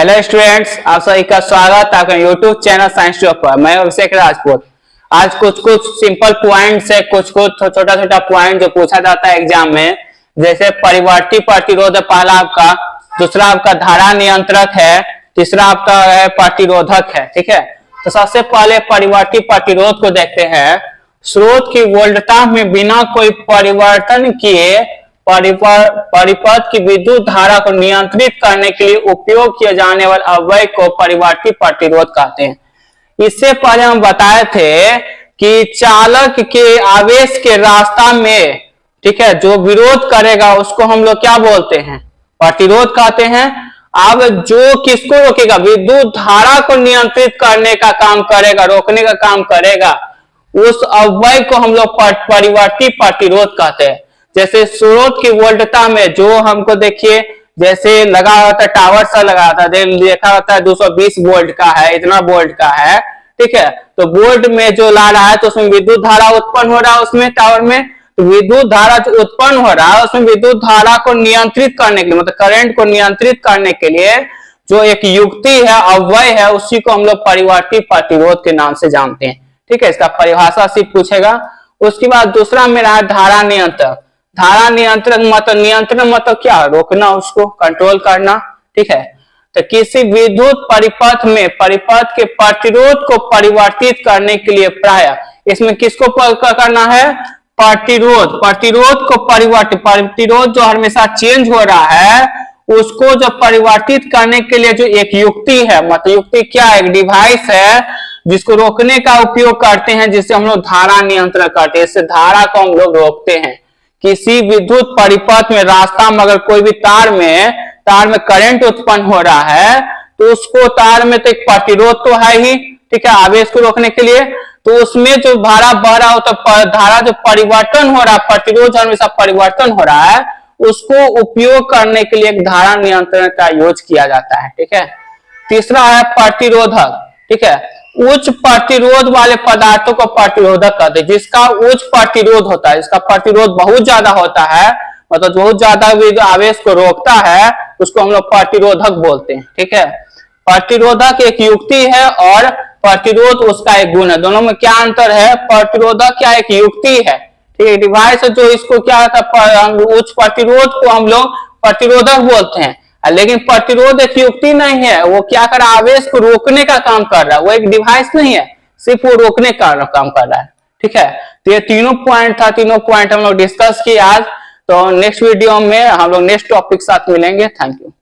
Hello students, आप सभी का स्वागत आपका यूट्यूब चैनल साइंस ट्यूब पर। मैं अभिषेक राजपूत। आज कुछ सिंपल पॉइंट्स है, कुछ छोटा छोटा पॉइंट जो पूछा जाता है एग्जाम में, जैसे परिवर्ती प्रतिरोध है पहला आपका, दूसरा आपका धारा नियंत्रक है, तीसरा आपका है प्रतिरोधक है। ठीक है, तो सबसे पहले परिवर्ती प्रतिरोध को देखते हैं। स्रोत की वोल्टता में बिना कोई परिवर्तन किए परिपथ की विद्युत धारा को नियंत्रित करने के लिए उपयोग किए जाने वाले अवयव को परिवर्ती प्रतिरोध कहते हैं। इससे पहले हम बताए थे कि चालक के आवेश के रास्ता में, ठीक है, जो विरोध करेगा उसको हम लोग क्या बोलते हैं? प्रतिरोध कहते हैं। अब जो किसको रोकेगा? विद्युत धारा को नियंत्रित करने का काम करेगा, रोकने का काम करेगा, उस अवयव को हम लोग परिवर्ती प्रतिरोध कहते हैं। जैसे स्रोत की वोल्टता में जो हमको देखिए, जैसे लगा होता है टावर सा लगा होता है, देखा होता है 220 वोल्ट का है, इतना वोल्ट का है, ठीक है, तो वोल्ट में जो ला रहा है तो उसमें विद्युत धारा उत्पन्न हो रहा है, उसमें टावर में तो विद्युत धारा जो उत्पन्न हो रहा है उसमें विद्युत धारा को नियंत्रित करने के लिए, मतलब करंट को नियंत्रित करने के लिए जो एक युक्ति है, अवयव है, उसी को हम लोग परिवर्ती प्रतिरोध के नाम से जानते हैं। ठीक है, इसका परिभाषा सिर्फ पूछेगा। उसके बाद दूसरा मेरा है धारा नियंत्रक। धारा नियंत्रण मतलब क्या? रोकना, उसको कंट्रोल करना। ठीक है, तो किसी विद्युत परिपथ में परिपथ के प्रतिरोध को परिवर्तित करने के लिए प्राय इसमें किसको करना है? प्रतिरोध को प्रतिरोध जो हमेशा चेंज हो रहा है उसको जो परिवर्तित करने के लिए जो एक युक्ति है, मतलब युक्ति क्या है? एक डिवाइस है जिसको रोकने का उपयोग करते हैं, जिससे हम लोग धारा नियंत्रण करते हैं। इससे धारा को हम लोग रोकते हैं। किसी विद्युत परिपथ में रास्ता में अगर कोई भी तार में करंट उत्पन्न हो रहा है तो उसको तार में तो एक प्रतिरोध तो है ही, ठीक है, आवेश को रोकने के लिए, तो उसमें जो धारा बह रहा हो तो धारा जो परिवर्तन हो रहा है, प्रतिरोध हमेशा परिवर्तन हो रहा है, उसको उपयोग करने के लिए एक धारा नियंत्रण का यूज किया जाता है। ठीक है, तीसरा है प्रतिरोधक। ठीक है, उच्च प्रतिरोध वाले पदार्थों को प्रतिरोधक कहते हैं। जिसका उच्च प्रतिरोध होता है, इसका प्रतिरोध बहुत ज्यादा होता है, मतलब बहुत ज्यादा आवेश को रोकता है, उसको हम लोग प्रतिरोधक बोलते हैं। ठीक है, प्रतिरोधक एक युक्ति है और प्रतिरोध उसका एक गुण है। दोनों में क्या अंतर है? प्रतिरोधक क्या एक युक्ति है, ठीक है, डिवाइस जो इसको क्या होता है, उच्च प्रतिरोध को हम लोग प्रतिरोधक बोलते हैं, लेकिन प्रतिरोध एक युक्ति नहीं है। वो क्या कर रहा है? आवेश को रोकने का काम कर रहा है। वो एक डिवाइस नहीं है, सिर्फ वो रोकने का काम कर रहा है। ठीक है, तो ये तीनों पॉइंट था, तीनों पॉइंट हम लोग डिस्कस किए आज। तो नेक्स्ट वीडियो में हम लोग नेक्स्ट टॉपिक साथ मिलेंगे। Thank you.